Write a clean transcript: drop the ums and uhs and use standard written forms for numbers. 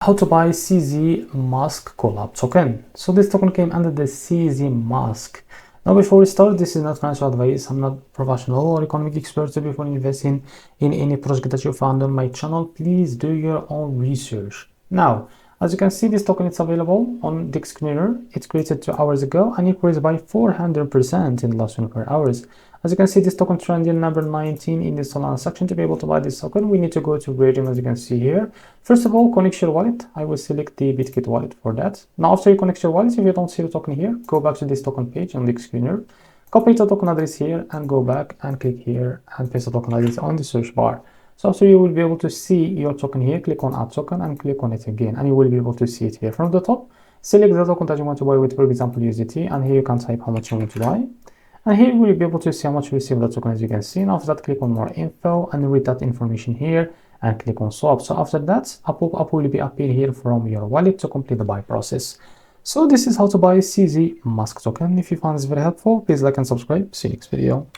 How to buy CZ Musk Collab token. So this token came under the CZ Musk. Now before we start, this is not financial advice. I'm not professional or economic expert. So before investing in any project that you found on my channel, please do your own research. Now, as you can see, this token is available on the screener. It's created 2 hours ago and increased by 400% in the last 24 hours. As you can see, this token trending number 19 in the Solana section. To be able to buy this token, we need to go to Redeem, as you can see here. First of all, connect your wallet. I will select the Bitkit wallet for that. Now, after you connect your wallet, if you don't see the token here, go back to this token page on the screener. Copy the token address here and go back and click here and paste the token address on the search bar. So after you will be able to see your token here, click on add token and click on it again, and you will be able to see it here from the top. Select the token that you want to buy with, for example, USDT, and here you can type how much you want to buy. And here you will be able to see how much you receive the token, as you can see. And after that, click on more info and read that information here and click on swap. So after that, a pop-up will be appear here from your wallet to complete the buy process. So this is how to buy CZ Musk token. If you found this very helpful, please like and subscribe. See you next video.